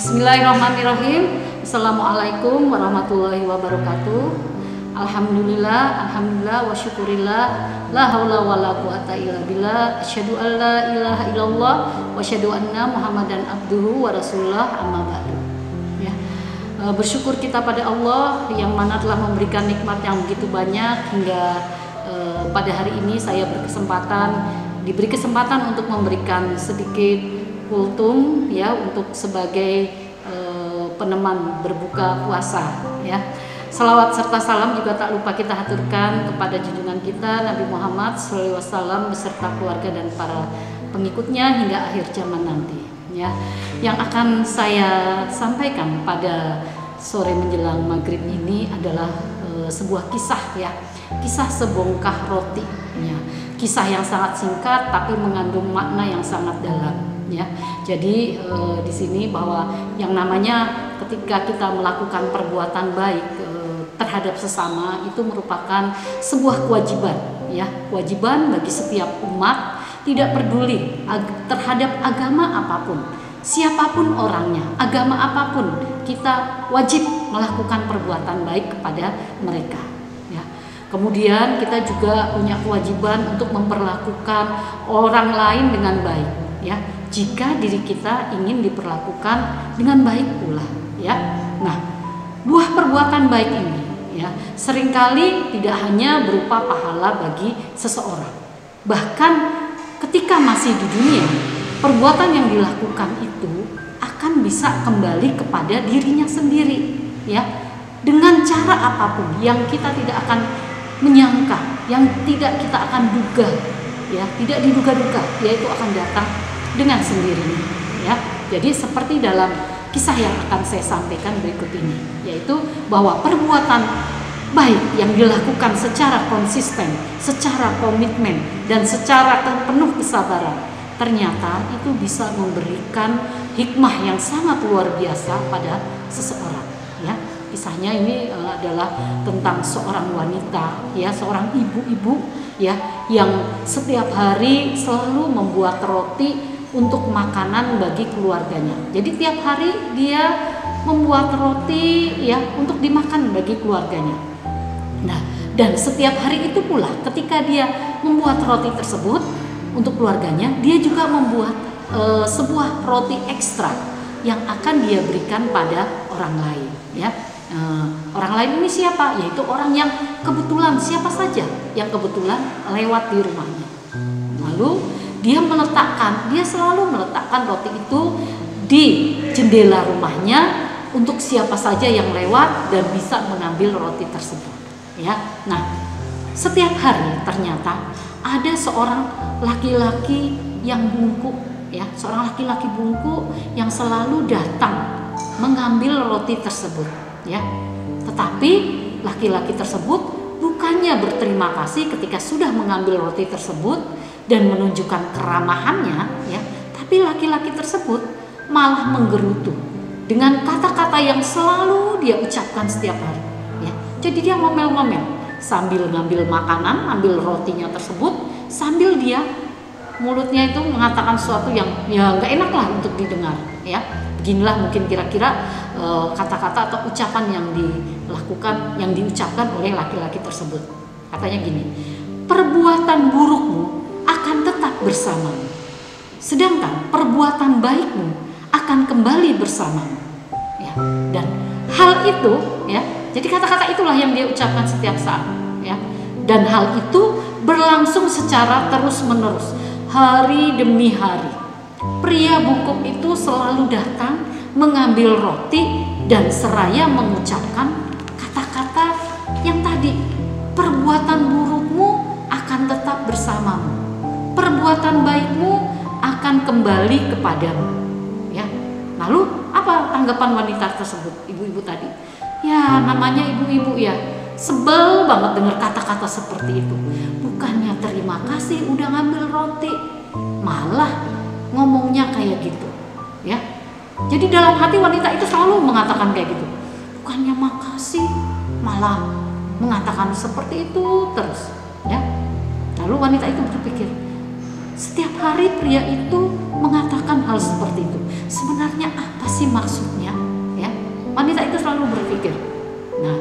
Bismillahirrahmanirrahim. Assalamualaikum warahmatullahi wabarakatuh. Alhamdulillah wa syukurillah, la haula wala quwata illa billah, asyhadu an la ilaha illallah wa asyhadu anna Muhammadan abduhu wa rasulullah, amma ba'du. Ya. Bersyukur kita pada Allah yang mana telah memberikan nikmat yang begitu banyak hingga pada hari ini saya diberi kesempatan untuk memberikan sedikit kultum ya, untuk sebagai peneman berbuka puasa ya. Salawat serta salam juga tak lupa kita haturkan kepada junjungan kita Nabi Muhammad SAW beserta keluarga dan para pengikutnya hingga akhir zaman nanti ya. Yang akan saya sampaikan pada sore menjelang maghrib ini adalah sebuah kisah ya, kisah sebongkah roti ya. Kisah yang sangat singkat tapi mengandung makna yang sangat dalam ya. Jadi di sini bahwa yang namanya ketika kita melakukan perbuatan baik terhadap sesama itu merupakan sebuah kewajiban ya, kewajiban bagi setiap umat, tidak peduli terhadap agama apapun, siapapun orangnya, agama apapun, kita wajib melakukan perbuatan baik kepada mereka ya. Kemudian kita juga punya kewajiban untuk memperlakukan orang lain dengan baik ya, jika diri kita ingin diperlakukan dengan baik pula ya. Nah, buah perbuatan baik ini ya seringkali tidak hanya berupa pahala bagi seseorang, bahkan ketika masih di dunia perbuatan yang dilakukan itu akan bisa kembali kepada dirinya sendiri ya, dengan cara apapun yang kita tidak akan menyangka, yang tidak kita akan duga ya, tidak diduga-duga, yaitu akan datang dengan sendirinya ya. Jadi seperti dalam kisah yang akan saya sampaikan berikut ini, yaitu bahwa perbuatan baik yang dilakukan secara konsisten, secara komitmen, dan secara penuh kesabaran, ternyata itu bisa memberikan hikmah yang sangat luar biasa pada seseorang ya. Kisahnya ini adalah tentang seorang wanita ya, seorang ibu-ibu ya, yang setiap hari selalu membuat roti untuk makanan bagi keluarganya. Jadi tiap hari dia membuat roti ya untuk dimakan bagi keluarganya. Nah, dan setiap hari itu pula ketika dia membuat roti tersebut untuk keluarganya, dia juga membuat sebuah roti ekstra yang akan dia berikan pada orang lain ya. Orang lain ini siapa? Yaitu orang yang kebetulan, siapa saja yang kebetulan lewat di rumahnya. Lalu dia selalu meletakkan roti itu di jendela rumahnya untuk siapa saja yang lewat dan bisa mengambil roti tersebut ya. Nah, setiap hari ternyata ada seorang laki-laki yang bungkuk ya, seorang laki-laki bungkuk yang selalu datang mengambil roti tersebut ya. Tetapi laki-laki tersebut bukannya berterima kasih ketika sudah mengambil roti tersebut dan menunjukkan keramahannya ya, tapi laki-laki tersebut malah menggerutu dengan kata-kata yang selalu dia ucapkan setiap hari ya. Jadi dia ngomel-ngomel sambil ngambil makanan, ambil rotinya tersebut, sambil dia mulutnya itu mengatakan sesuatu yang ya nggak enak lah untuk didengar ya. Beginilah mungkin kira-kira kata-kata atau ucapan yang diucapkan oleh laki-laki tersebut. Katanya gini, perbuatan burukmu akan tetap bersamamu, sedangkan perbuatan baikmu akan kembali bersamamu ya. Dan hal itu ya, jadi kata-kata itulah yang dia ucapkan setiap saat ya. Dan hal itu berlangsung secara terus-menerus, hari demi hari. Pria bungkuk itu selalu datang mengambil roti dan seraya mengucapkan kata-kata yang tadi, perbuatan burukmu akan tetap bersamamu, perbuatan baikmu akan kembali kepadamu ya. Lalu apa tanggapan wanita tersebut, ibu-ibu tadi? Ya namanya ibu-ibu ya, sebel banget dengar kata-kata seperti itu. Bukannya terima kasih udah ngambil roti, malah ngomongnya kayak gitu ya. Jadi dalam hati wanita itu selalu mengatakan kayak gitu, bukannya makasih malah mengatakan seperti itu terus ya. Lalu wanita itu berpikir, setiap hari pria itu mengatakan hal seperti itu. Sebenarnya apa sih maksudnya? Ya, wanita itu selalu berpikir. Nah,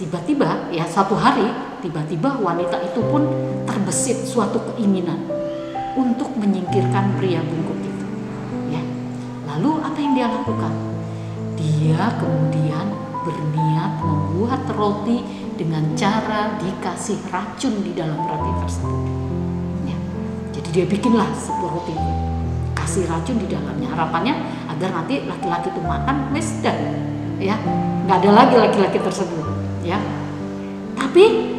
tiba-tiba ya suatu hari tiba-tiba wanita itu pun terbesit suatu keinginan untuk menyingkirkan pria bungkuk itu. Ya, lalu apa yang dia lakukan? Dia kemudian berniat membuat roti dengan cara dikasih racun di dalam roti tersebut. Ya, jadi dia bikinlah sebuah roti itu, kasih racun di dalamnya, harapannya agar nanti laki-laki itu makan, wes dah, ya nggak ada lagi laki-laki tersebut. Ya, tapi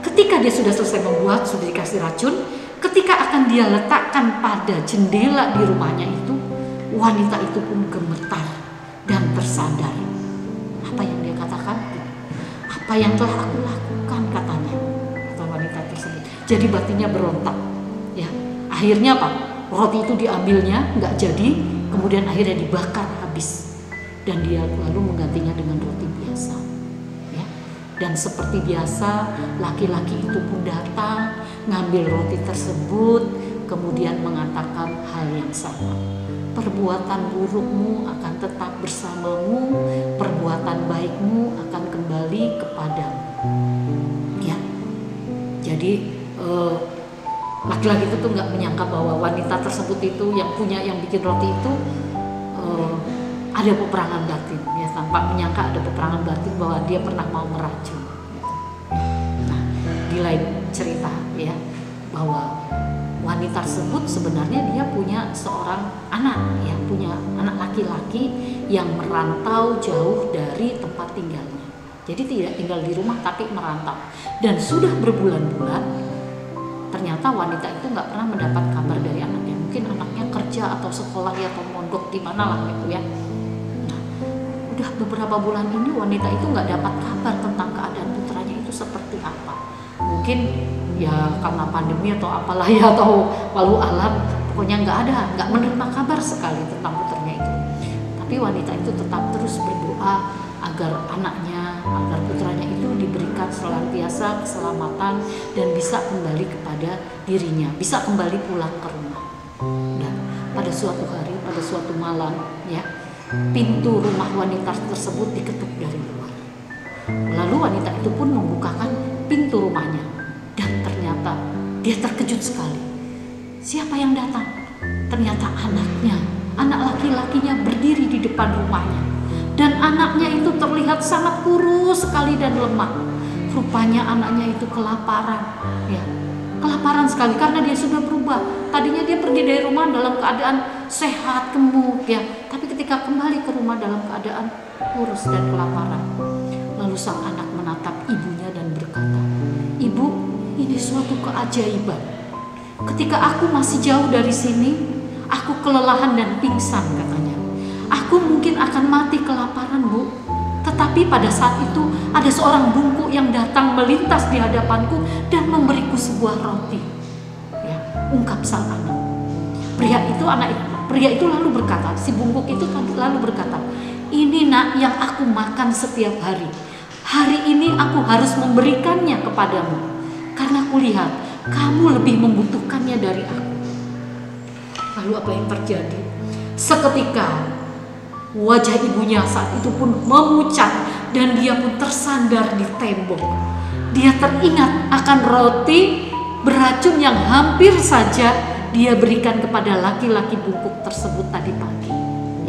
ketika dia sudah selesai membuat, sudah dikasih racun, ketika akan dia letakkan pada jendela di rumahnya itu, wanita itu pun gemetar dan tersadar. Apa yang dia katakan? Apa yang telah aku lakukan, katanya, kata wanita tersebut. Jadi batinnya berontak. Ya, akhirnya apa? Roti itu diambilnya, nggak jadi, kemudian akhirnya dibakar habis, dan dia lalu menggantinya dengan roti biasa. Ya, dan seperti biasa, laki-laki itu pun datang, ngambil roti tersebut, kemudian mengatakan hal yang sama. Perbuatan burukmu akan tetap bersamamu, perbuatan baikmu akan kembali kepadamu. Ya, jadi laki-laki itu tuh nggak menyangka bahwa wanita tersebut itu yang bikin roti itu ada peperangan batin. Ya, tanpa menyangka ada peperangan batin bahwa dia pernah mau meracun. Nah, di lain cerita ya bahwa wanita tersebut sebenarnya dia punya seorang anak, ya, punya anak laki-laki yang merantau jauh dari tempat tinggalnya. Jadi tidak tinggal di rumah tapi merantau. Dan sudah berbulan-bulan ternyata wanita itu nggak pernah mendapat kabar dari anaknya. Mungkin anaknya kerja atau sekolah ya, atau mondok di mana lah gitu ya. Nah, udah beberapa bulan ini wanita itu nggak dapat kabar tentang keadaan putranya itu seperti apa. Mungkin ya karena pandemi atau apalah ya, atau walau alam, pokoknya nggak menerima kabar sekali tentang putranya itu. Tapi wanita itu tetap terus berdoa agar putranya itu diberikan senantiasa keselamatan dan bisa kembali kepada dirinya, bisa kembali pulang ke rumah. Dan pada suatu hari, pada suatu malam ya, pintu rumah wanita tersebut diketuk dari luar. Lalu wanita itu pun membukakan pintu rumahnya, dan ternyata dia terkejut sekali. Siapa yang datang? Ternyata anaknya, anak laki-lakinya berdiri di depan rumahnya. Dan anaknya itu terlihat sangat kurus sekali dan lemah. Rupanya anaknya itu kelaparan, ya, kelaparan sekali karena dia sudah berubah. Tadinya dia pergi dari rumah dalam keadaan sehat, gemuk, ya, tapi ketika kembali ke rumah dalam keadaan kurus dan kelaparan. Lalu sang anak menatap ibunya dan berkata, "Ibu, ini suatu keajaiban. Ketika aku masih jauh dari sini, aku kelelahan dan pingsan," katanya. "Aku mungkin akan mati kelaparan, Bu. Tetapi pada saat itu ada seorang bungkuk yang datang melintas di hadapanku dan memberiku sebuah roti." Ya, ungkap sang anak. Pria itu lalu berkata, si bungkuk itu lalu berkata, "Ini nak yang aku makan setiap hari. Hari ini aku harus memberikannya kepadamu karena kulihat kamu lebih membutuhkannya dari aku." Lalu apa yang terjadi? Seketika wajah ibunya saat itu pun memucat dan dia pun tersandar di tembok. Dia teringat akan roti beracun yang hampir saja dia berikan kepada laki-laki bungkuk tersebut tadi pagi.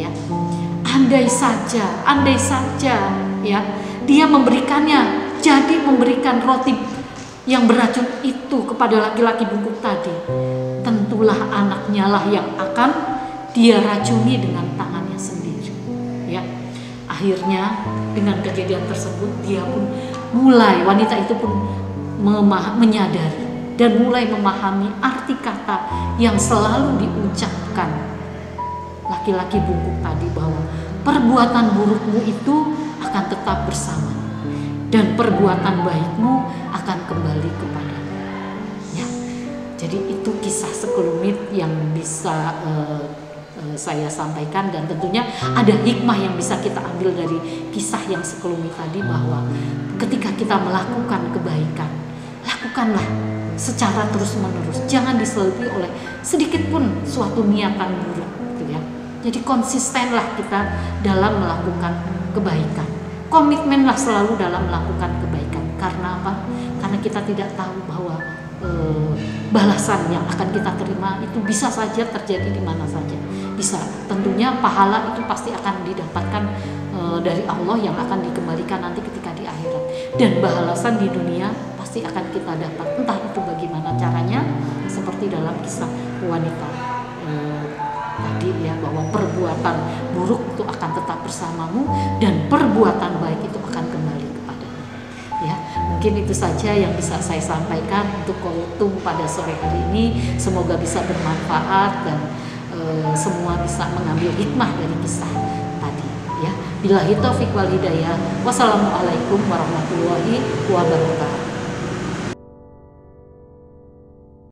Ya, andai saja, ya, dia memberikannya, jadi memberikan roti yang beracun itu kepada laki-laki bungkuk tadi, tentulah anaknya lah yang akan dia racuni dengan tangannya sendiri. Ya, akhirnya dengan kejadian tersebut wanita itu pun menyadari dan mulai memahami arti kata yang selalu diucapkan laki-laki bungkuk tadi, bahwa perbuatan burukmu itu akan tetap bersama dan perbuatan baikmu akan kembali kepadamu. Ya, jadi itu kisah sekelumit yang bisa saya sampaikan, dan tentunya ada hikmah yang bisa kita ambil dari kisah yang sekelumit tadi, bahwa ketika kita melakukan kebaikan, lakukanlah secara terus-menerus, jangan diselipi oleh sedikit pun suatu niatan buruk, gitu ya. Jadi konsistenlah kita dalam melakukan kebaikan. Komitmenlah selalu dalam melakukan kebaikan. Karena apa? Karena kita tidak tahu bahwa balasan yang akan kita terima itu bisa saja terjadi di mana saja. Bisa, tentunya pahala itu pasti akan didapatkan dari Allah yang akan dikembalikan nanti ketika di akhirat. Dan balasan di dunia pasti akan kita dapat. Entah itu bagaimana caranya, seperti dalam kisah wanita tadi ya, bahwa perbuatan buruk itu akan tetap bersamamu dan perbuatan baik itu akan kembali kepadamu. Ya, mungkin itu saja yang bisa saya sampaikan untuk Kultum pada sore hari ini. Semoga bisa bermanfaat dan semua bisa mengambil hikmah dari kisah tadi. Ya, billahi taufiq wal hidayah. Wassalamualaikum warahmatullahi wabarakatuh.